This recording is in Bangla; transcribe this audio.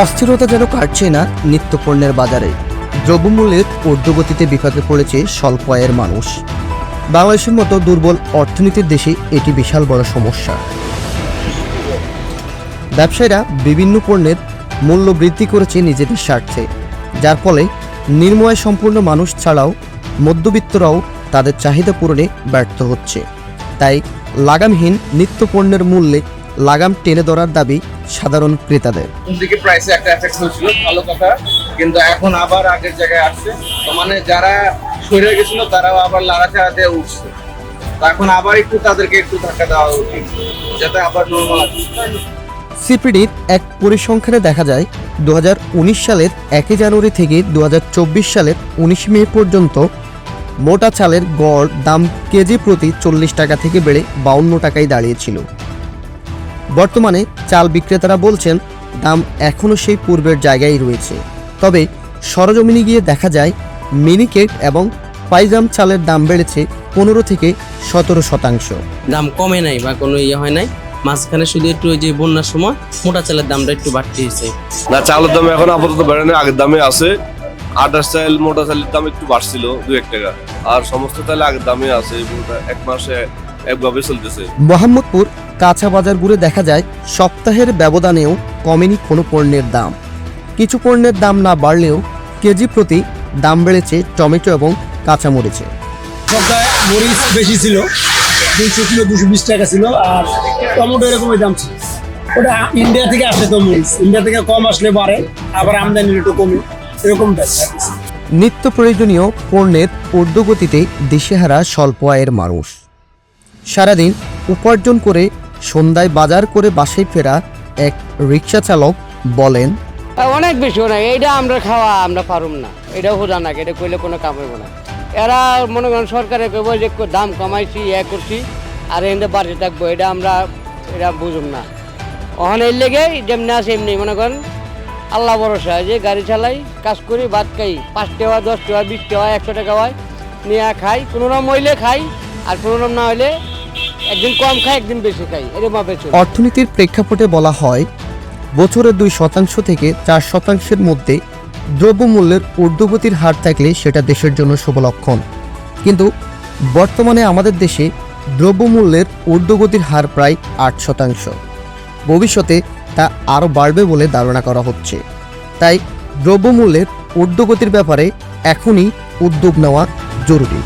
অস্থিরতা যেন কাটছে না নিত্যপণ্যের বাজারে। দ্রব্যমূল্যের ঊর্ধ্বগতিতে বিপাকে পড়েছে স্বল্প আয়ের মানুষ। বাংলাদেশের মতো দুর্বল অর্থনীতির দেশে এটি বিশাল বড় সমস্যা। ব্যবসায়ীরা বিভিন্ন পণ্যের মূল্য বৃদ্ধি করেছে নিজেদের স্বার্থে, যার ফলে নিম্নআয় সম্পূর্ণ মানুষ ছাড়াও মধ্যবিত্তরাও তাদের চাহিদা পূরণে ব্যর্থ হচ্ছে। তাই লাগামহীন নিত্যপণ্যের মূল্যে লাগাম টেনে ধরার দাবি সাধারণ ক্রেতাদের। দিকে প্রাইসে একটা এফেক্ট হয়েছিল, ভালো কথা, কিন্তু এখন আবার আগের জায়গায় আসছে। তো মানে যারা সরে গেছিল তারাও আবার লাড়াচাড়া দিয়ে উঠছে। তো এখন আবার একটু তাদেরকে একটু ধাক্কা দেওয়া উচিত, যাতে আবার নর্মাল আসে। সিপিডির এক পরিসংখ্যানে দেখা যায় 2019 সালের 1 জানুয়ারি থেকে 2024 সালের 19 মে পর্যন্ত মোটা চালের গড় দাম কেজি প্রতি 40 টাকা থেকে বেড়ে 52 টাকায় দাঁড়িয়েছিল। বর্তমানে চাল বিক্রেতারা বলছেন দাম এখনও সেই পূর্বের জায়গায় রয়েছে। তবে সরজমিনে গিয়ে দেখা যায় মিনিকেট এবং পাইজাম চালের দাম বেড়েছে 15 থেকে 17%। দাম কমে নাই বা কোনো ইয়ে হয় নাই, মাঝখানে শুধু একটু ওই যে বন্যার সময় মোটা চালের দামটা একটু বাড়তি হয়েছে। না, চালের দাম এখন আপাতত বেড়ে নেই, আগের দামে আছে। আটার চাল মোটা চালের দাম একটু বাড়ছিল 2-1 টাকা, আর সমস্ত চাল আগের দামে আছে। এক মাসে একভাবে চলতেছে। মোহাম্মদপুর কাঁচা বাজার ঘুরে দেখা যায় সপ্তাহের ব্যবধানেও কমেনি কোনো পণ্যের দাম। কিছু পণ্যের দাম না বাড়লেও কেজি প্রতি দাম বেড়েছে টমেটো এবং কাঁচামরিচে। সপ্তাহে মরিচ বেশি ছিল, 200 কিলো 220 টাকা ছিল, আর টমেটো এরকমই দাম ছিল। ওটা ইন্ডিয়া থেকে আসে, তো মরিচ ইন্ডিয়া থেকে কম আসলে বাড়ে, আবার আমদানির একটু কমে, এরকমটাই। নিত্য প্রয়োজনীয় পণ্যের ঊর্ধ্বগতিতে দিশেহারা স্বল্প আয়ের মানুষ। সারাদিন উপার্জন করে সন্ধ্যায় বাজার করে বাসায় ফেরা এক রিক্সা চালক বলেন, অনেক বেশি অনেক, এইটা আমরা খাওয়া আমরা পারুম না, এটাও হোদা না, এটা কইলে কোনো কাম হইব না। এরা মনে করেন সরকারে কইব যে দাম কমাইছি করছি আর এনে বাড়তে থাকবো, এটা বুঝুম না। ওখানে এর লেগে যেমনি আছে এমনি মনে করেন আল্লাহ ভরসা, যে গাড়ি চালাই, কাজ করি, ভাত খাই, 5 টাকা 10 টাকা 20 টাকা 100 টাকা হয় নিয়ে খাই। কোনো রকম হইলে খাই, আর কোনো রকম না হইলে একদিন কম খাই একদিন বেশি খাই, এরকম ভাবে চলি। অর্থনীতির প্রেক্ষাপটে বলা হয় বছরে 2% থেকে 4%-এর মধ্যে দ্রব্যমূল্যের ঊর্ধ্বগতির হার থাকলে সেটা দেশের জন্য শুভ লক্ষণ। কিন্তু বর্তমানে আমাদের দেশে দ্রব্যমূল্যের ঊর্ধ্বগতির হার প্রায় 8%। ভবিষ্যতে তা আরও বাড়বে বলে ধারণা করা হচ্ছে। তাই দ্রব্যমূল্যের ঊর্ধ্বগতির ব্যাপারে এখনই উদ্যোগ নেওয়া জরুরি।